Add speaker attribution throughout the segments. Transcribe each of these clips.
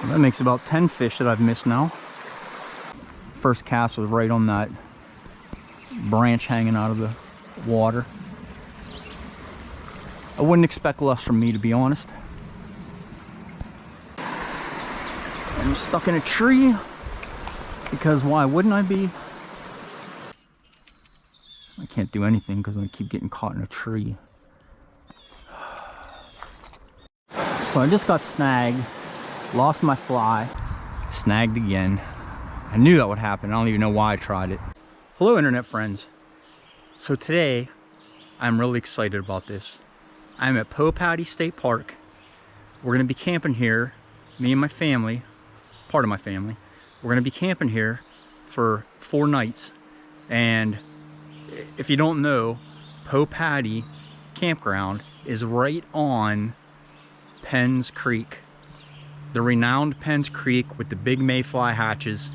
Speaker 1: That makes about 10 fish that I've missed now. First cast was right on that branch hanging out of the water. I wouldn't expect less from me, to be honest. I'm stuck in a tree, because why wouldn't I be? I can't do anything because I keep getting caught in a tree. So I just got snagged, lost my fly, snagged again. I knew that would happen. I don't even know why I tried it. Hello, internet friends. So today, I'm really excited about this. I'm at Poe Paddy State Park. We're gonna be camping here, me and my family, part of my family. We're gonna be camping here for 4 nights. And if you don't know, Poe Paddy Campground is right on Penns Creek. The renowned Penns Creek with the big mayfly hatches.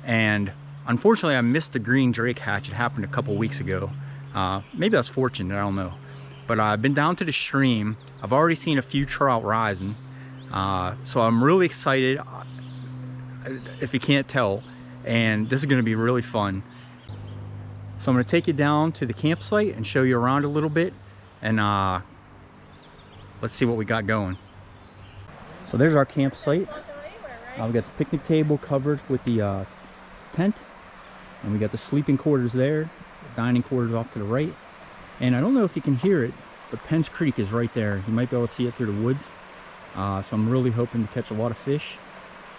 Speaker 1: And unfortunately, I missed the green drake hatch. It happened a couple weeks ago. Maybe that's fortunate, I don't know. But I've been down to the stream. I've already seen a few trout rising. So I'm really excited, if you can't tell. And this is gonna be really fun. So I'm gonna take you down to the campsite and show you around a little bit. And let's see what we got going. So there's our campsite. We got the picnic table covered with the tent. And we got the sleeping quarters there. The dining quarters off to the right. And I don't know if you can hear it, but Penns Creek is right there. You might be able to see it through the woods. So I'm really hoping to catch a lot of fish.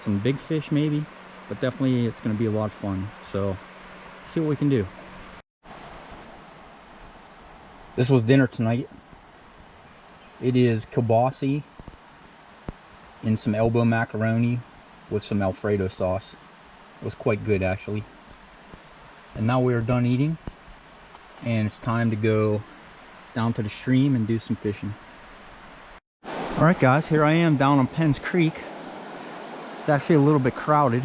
Speaker 1: Some big fish maybe. But definitely it's going to be a lot of fun. So let's see what we can do. This was dinner tonight. It is kielbasa and some elbow macaroni with some Alfredo sauce. It was quite good, actually. And now we are done eating, and it's time to go down to the stream and do some fishing. All right, guys, here I am down on Penns Creek. It's actually a little bit crowded.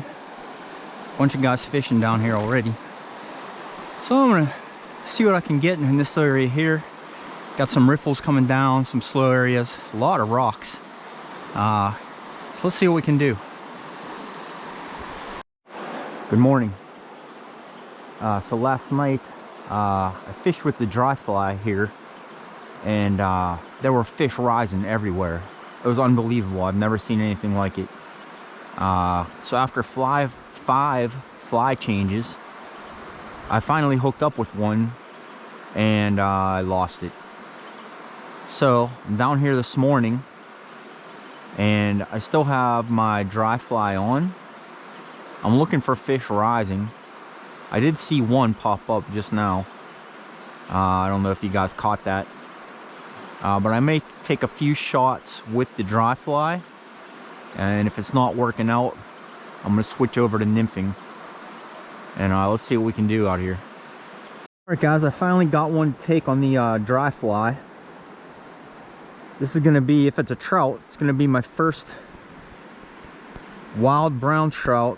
Speaker 1: Bunch of guys fishing down here already. So I'm gonna see what I can get in this area here. Got some riffles coming down, some slow areas, a lot of rocks. So let's see what we can do. Good morning. So last night I fished with the dry fly here, and there were fish rising everywhere. It was unbelievable. I've never seen anything like it. So after 5 fly changes, I finally hooked up with one, and I lost it. So I'm down here this morning, and I still have my dry fly on. I'm looking for fish rising. I did see one pop up just now. I don't know if you guys caught that. But I may take a few shots with the dry fly, and if it's not working out, I'm gonna switch over to nymphing. And let's see what we can do out here. Alright guys, I finally got one to take on the dry fly. This is gonna be, if it's a trout, it's gonna be my first wild brown trout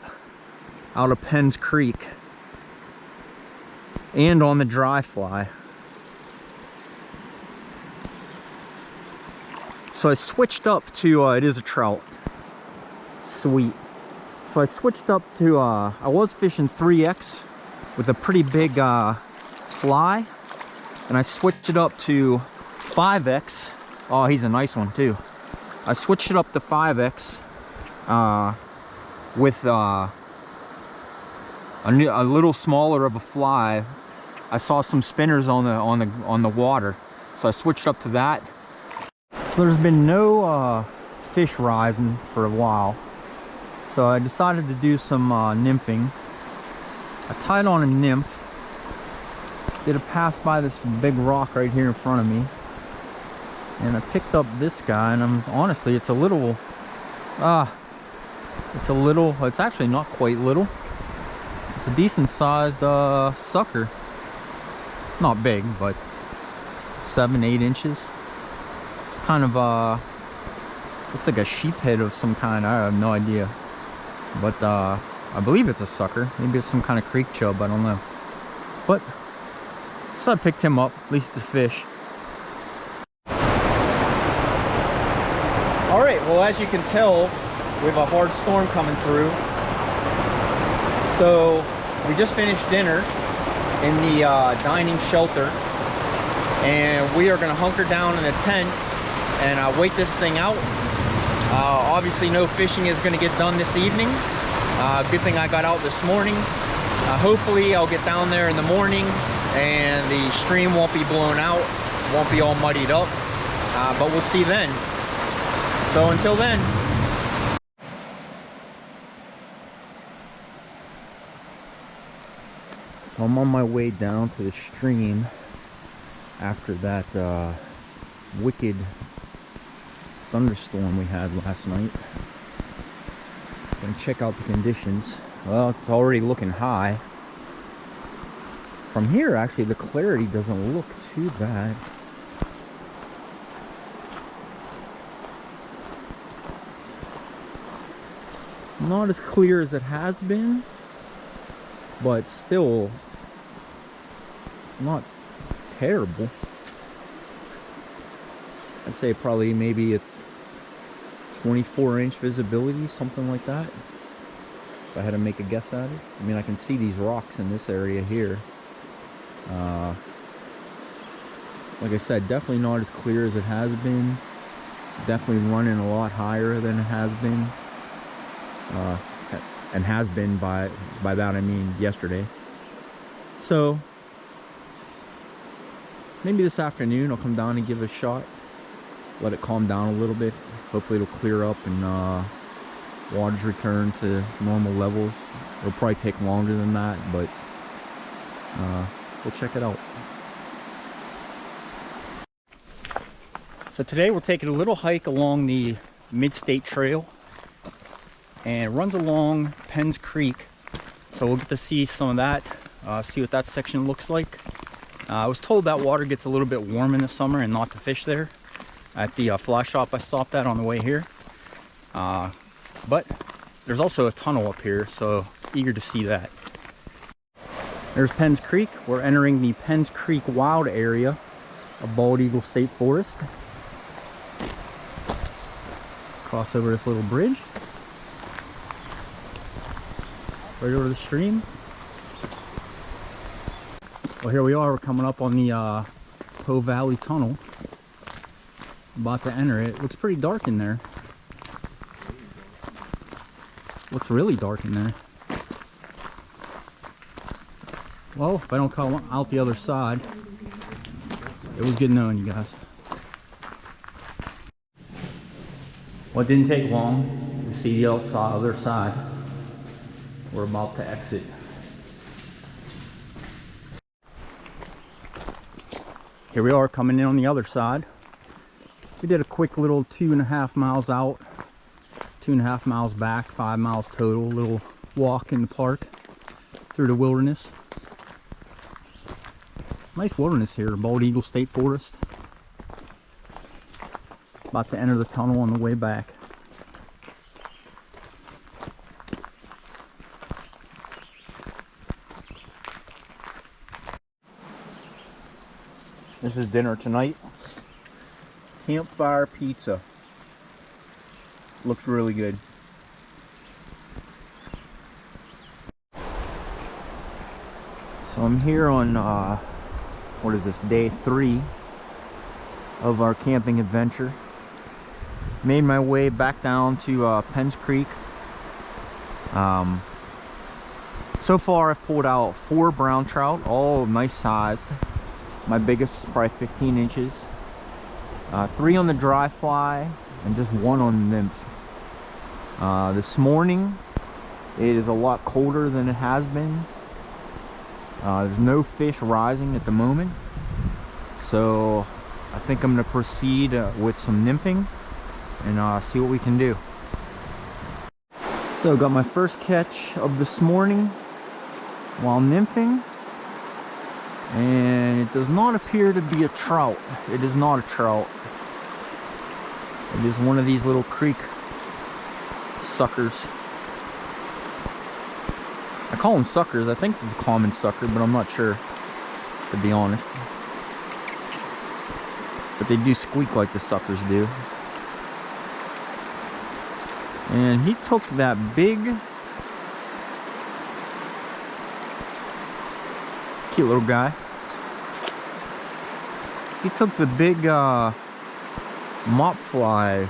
Speaker 1: out of Penns Creek and on the dry fly. So I switched up to, it is a trout. Sweet. So I switched up to, I was fishing 3X with a pretty big fly, and I switched it up to 5X. Oh, he's a nice one too. I switched it up to 5X with a little smaller of a fly. I saw some spinners on the water, so I switched up to that. So there's been no fish rising for a while, so I decided to do some nymphing. I tied on a nymph. Did a pass by this big rock right here in front of me, and I picked up this guy, and I'm honestly, it's actually not quite little. It's a decent sized sucker. Not big, but 7-8 inches. It's kind of looks like a sheep head of some kind. I have no idea, but I believe it's a sucker. Maybe it's some kind of creek chub, I don't know. But so I picked him up. At least it's a fish. All right, well, as you can tell, We have a hard storm coming through. So we just finished dinner in the dining shelter, and we are going to hunker down in a tent and wait this thing out. Obviously no fishing is going to get done this evening. Good thing I got out this morning. Hopefully I'll get down there in the morning and the stream won't be blown out, won't be all muddied up, but we'll see then. So until then. So I'm on my way down to the stream after that wicked thunderstorm we had last night. Gonna check out the conditions. Well, it's already looking high. From here, actually, the clarity doesn't look too bad. Not as clear as it has been, but still not terrible. I'd say probably maybe a 24-inch visibility, something like that, if I had to make a guess at it. I mean, I can see these rocks in this area here. Like I said, definitely not as clear as it has been. Definitely running a lot higher than it has been. And has been by that I mean yesterday. So maybe this afternoon I'll come down and give it a shot. Let it calm down a little bit. Hopefully it'll clear up and waters return to normal levels. It'll probably take longer than that, but we'll check it out. So today we're taking a little hike along the Mid-State Trail, and it runs along Penns Creek. So we'll get to see some of that, see what that section looks like. I was told that water gets a little bit warm in the summer and not to fish there at the fly shop I stopped at on the way here. But there's also a tunnel up here, so eager to see that. There's Penns Creek. We're entering the Penns Creek Wild area of Bald Eagle State Forest. Cross over this little bridge. Right over the stream. Well, here we are. We're coming up on the Poe Valley Tunnel. About to enter it. Looks pretty dark in there. Looks really dark in there. Well, if I don't come out the other side, it was good knowing you guys. Well, it didn't take long to see the other side. We're about to exit. Here we are coming in on the other side. We did a quick little 2.5 miles out, 2.5 miles back, 5 miles total. Little walk in the park through the wilderness. Nice wilderness here, Bald Eagle State Forest. About to enter the tunnel on the way back. This is dinner tonight. Campfire pizza. Looks really good. So I'm here on, what is this, day 3 of our camping adventure. Made my way back down to Penns Creek. So far I've pulled out 4 brown trout, all nice sized. My biggest is probably 15 inches. 3 on the dry fly and just 1 on the nymph. This morning it is a lot colder than it has been. There's no fish rising at the moment, so I think I'm going to proceed with some nymphing and see what we can do. So got my first catch of this morning while nymphing, and it does not appear to be a trout. It is not a trout. It is one of these little creek suckers. I call them suckers. I think it's a common sucker, but I'm not sure, to be honest. But they do squeak like the suckers do. And he took that big, cute little guy. He took the big mop fly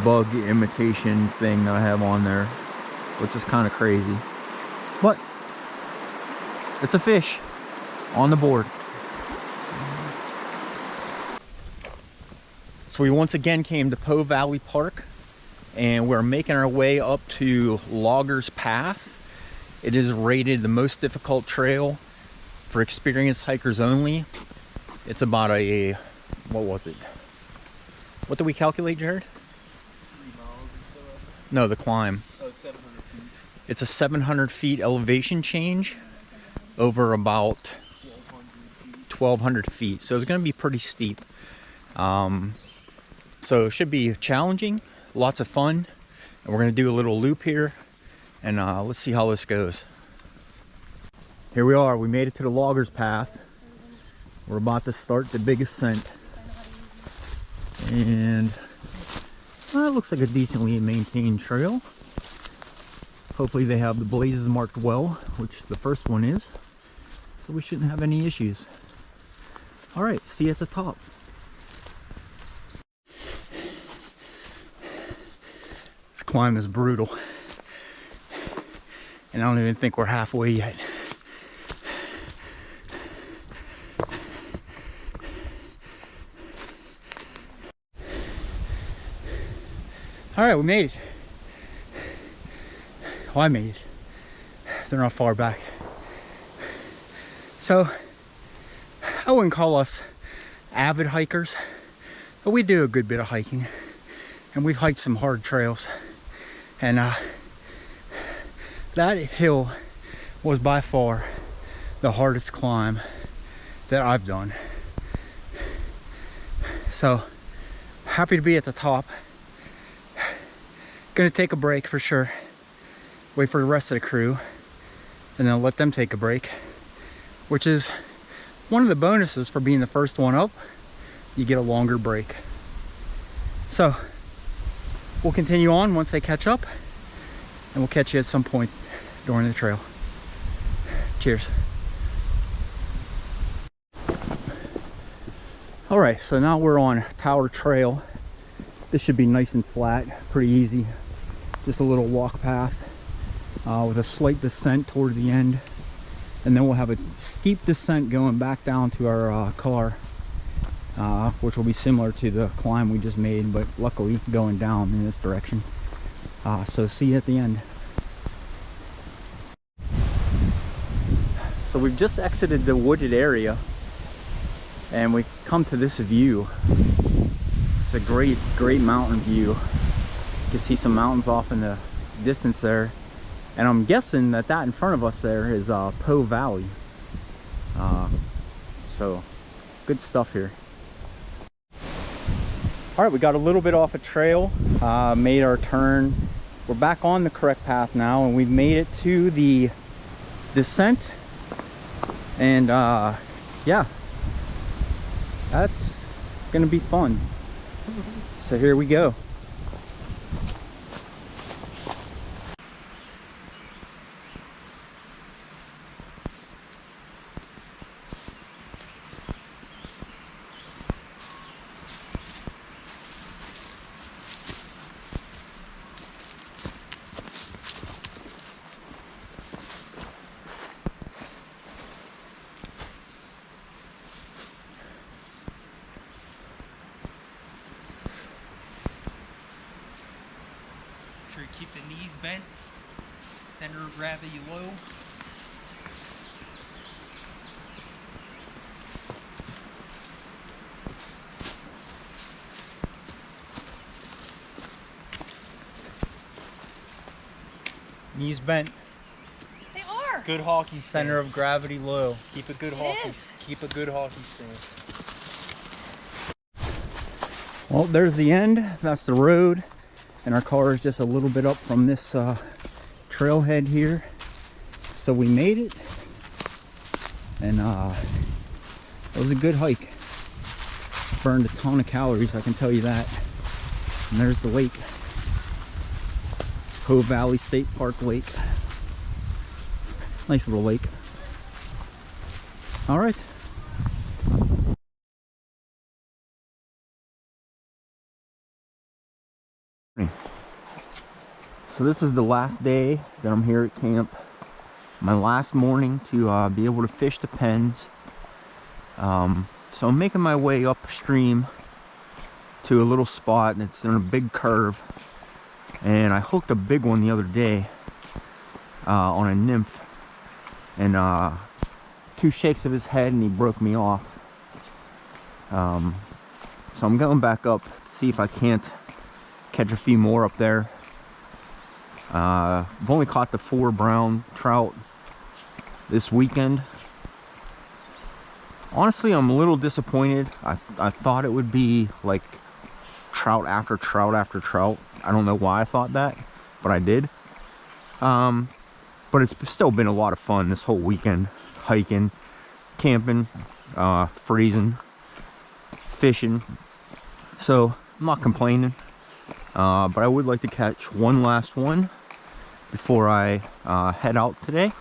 Speaker 1: bug imitation thing that I have on there, which is kind of crazy. But it's a fish on the board. So we once again came to Poe Valley Park, and we're making our way up to Loggers Path. It is rated the most difficult trail for experienced hikers only. It's about a, what was it? What did we calculate, Jared?
Speaker 2: 3 miles or so.
Speaker 1: No, the climb.
Speaker 2: Oh, 700 feet.
Speaker 1: It's a 700 feet elevation change over about 1,200 feet. So it's going to be pretty steep. So it should be challenging, lots of fun. And we're going to do a little loop here, and let's see how this goes. Here we are. We made it to the Loggers Path. We're about to start the big ascent. And it looks like a decently maintained trail. Hopefully they have the blazes marked well, which the first one is. So we shouldn't have any issues. All right, see you at the top. This climb is brutal. And I don't even think we're halfway yet. All right, we made it. Oh, I made it. They're not far back. So, I wouldn't call us avid hikers, but we do a good bit of hiking. And we've hiked some hard trails. And that hill was by far the hardest climb that I've done. So, happy to be at the top. Gonna take a break for sure. Wait for the rest of the crew, and then let them take a break, which is one of the bonuses for being the first one up. You get a longer break. So we'll continue on once they catch up, and we'll catch you at some point during the trail. Cheers. All right, so now we're on Tower Trail. This should be nice and flat, pretty easy. Just a little walk path with a slight descent towards the end. And then we'll have a steep descent going back down to our car, which will be similar to the climb we just made, but luckily going down in this direction. So see you at the end. So we've just exited the wooded area, and we come to this view. It's a great mountain view. You can see some mountains off in the distance there, and I'm guessing that in front of us there is Poe Valley. So good stuff here. All right, we got a little bit off a trail, made our turn. We're back on the correct path now, and we've made it to the descent. And yeah, that's gonna be fun. So here we go.
Speaker 2: Make sure you keep the knees bent, center of gravity low.
Speaker 1: Knees bent.
Speaker 3: They are.
Speaker 1: Good hockey. Center of gravity low.
Speaker 2: Keep a good
Speaker 1: Keep a good hockey stance. Well, there's the end. That's the road, and our car is just a little bit up from this trailhead here. So we made it, and it was a good hike. Burned a ton of calories, I can tell you that. And there's the lake. Poe Valley State Park Lake. Nice little lake. All right. So this is the last day that I'm here at camp. My last morning to be able to fish the pens. So I'm making my way upstream to a little spot, and it's in a big curve. And I hooked a big one the other day on a nymph, and 2 shakes of his head and he broke me off. So I'm going back up to see if I can't catch a few more up there. I've only caught the 4 brown trout this weekend. Honestly, I'm a little disappointed. I thought it would be like trout after trout after trout. I don't know why I thought that, but I did. But it's still been a lot of fun this whole weekend. Hiking, camping, freezing, fishing. So I'm not complaining. But I would like to catch one last one before I head out today.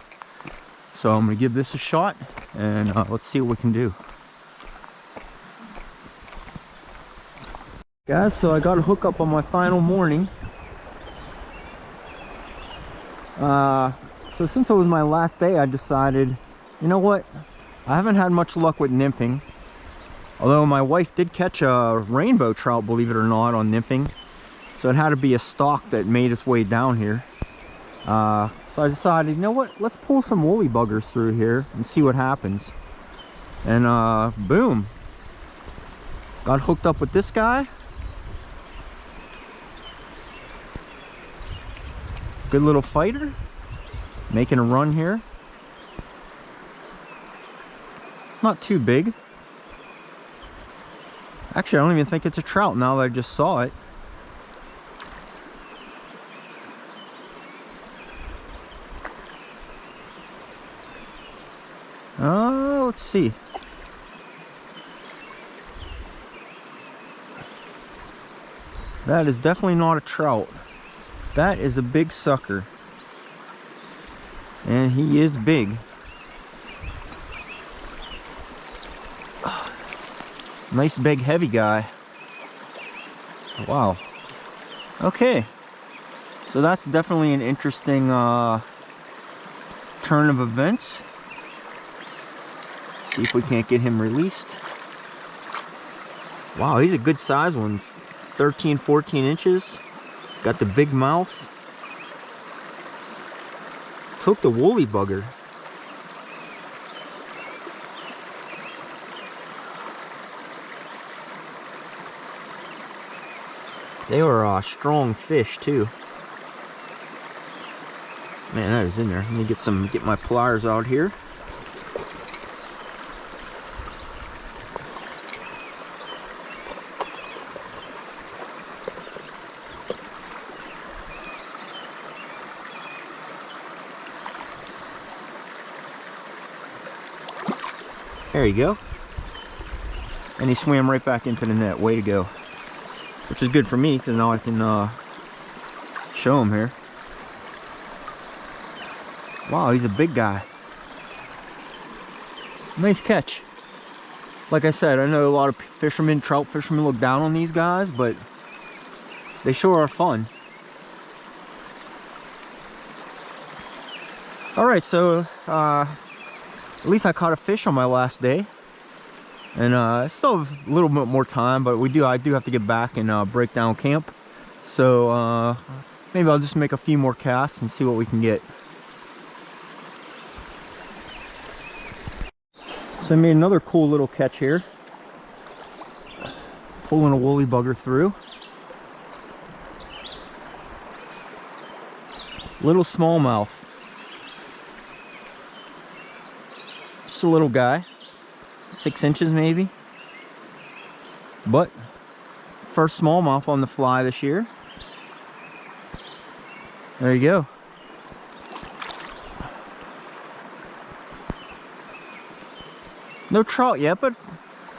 Speaker 1: So I'm gonna give this a shot, and let's see what we can do. Guys, so I got a hookup on my final morning. So since it was my last day, I decided, you know what? I haven't had much luck with nymphing. Although my wife did catch a rainbow trout, believe it or not, on nymphing. So it had to be a stock that made its way down here. So I decided, you know what? Let's pull some woolly buggers through here and see what happens. And boom. Got hooked up with this guy. Good little fighter. Making a run here. Not too big. Actually, I don't even think it's a trout now that I just saw it. Oh, let's see. That is definitely not a trout. That is a big sucker. And he is big. Nice big heavy guy. Wow. Okay. So that's definitely an interesting turn of events. See if we can't get him released. Wow, he's a good size one. 13, 14 inches. Got the big mouth. Took the woolly bugger. They were strong fish too. Man, that is in there. Let me get my pliers out here. There you go. And he swam right back into the net. Way to go. Which is good for me, because now I can show him here. Wow, he's a big guy. Nice catch. Like I said, I know a lot of fishermen, trout fishermen, look down on these guys, but they sure are fun. Alright, so at least I caught a fish on my last day. And I still have a little bit more time, but I do have to get back and break down camp. So maybe I'll just make a few more casts and see what we can get. So I made another cool little catch here. Pulling a woolly bugger through. Little smallmouth. Just a little guy. 6 inches maybe. But first smallmouth on the fly this year. There you go. No trout yet, but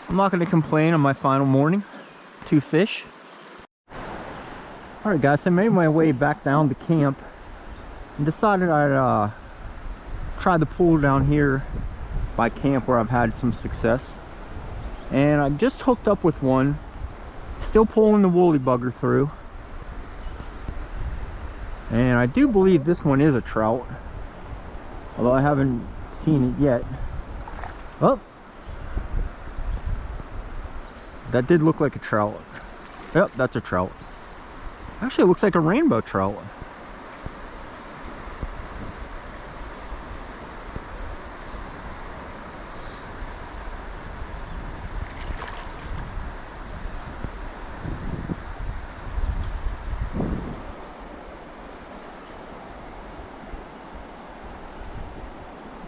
Speaker 1: I'm not going to complain on my final morning. 2 fish. Alright guys, I made my way back down to camp and decided I'd try the pool down here by camp where I've had some success. And I just hooked up with one, still pulling the woolly bugger through. And I do believe this one is a trout, although I haven't seen it yet. Oh, that did look like a trout. Yep, that's a trout. Actually, it looks like a rainbow trout.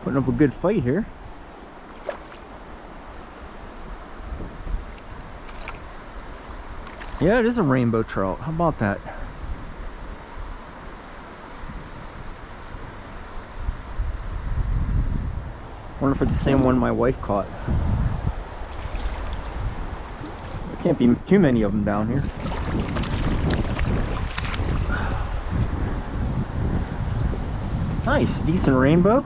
Speaker 1: Putting up a good fight here. Yeah, it is a rainbow trout. How about that? Wonder if it's the same one my wife caught. There can't be too many of them down here. Nice, decent rainbow.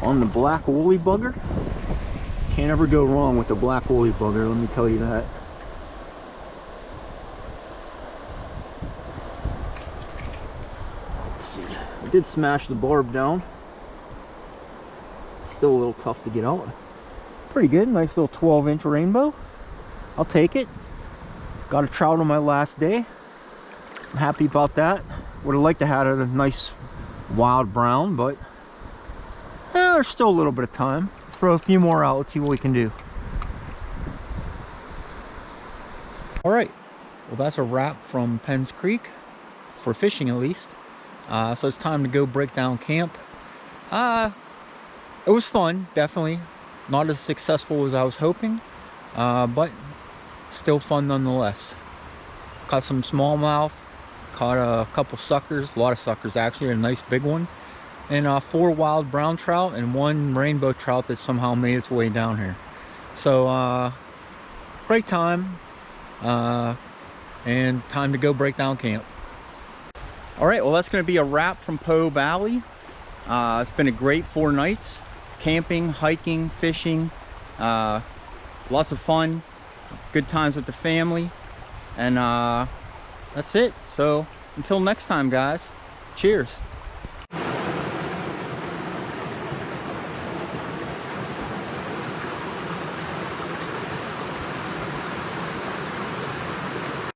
Speaker 1: On the black woolly bugger. Can't ever go wrong with the black woolly bugger, let me tell you that. Let's see. I did smash the barb down. Still a little tough to get out. Pretty good, nice little 12-inch rainbow. I'll take it. Got a trout on my last day. I'm happy about that. Would have liked to have a nice wild brown, but there's still a little bit of time. Throw a few more out, let's see what we can do. All right, well that's a wrap from Penns Creek, for fishing at least. So it's time to go break down camp. It was fun, definitely. Not as successful as I was hoping, but still fun nonetheless. Caught some smallmouth, caught a couple suckers, a lot of suckers actually, a nice big one. And 4 wild brown trout and 1 rainbow trout that somehow made its way down here. So great time, and time to go break down camp. All right, well that's going to be a wrap from Poe Valley. It's been a great 4 nights, camping, hiking, fishing, lots of fun, good times with the family, and that's it. So until next time guys, cheers.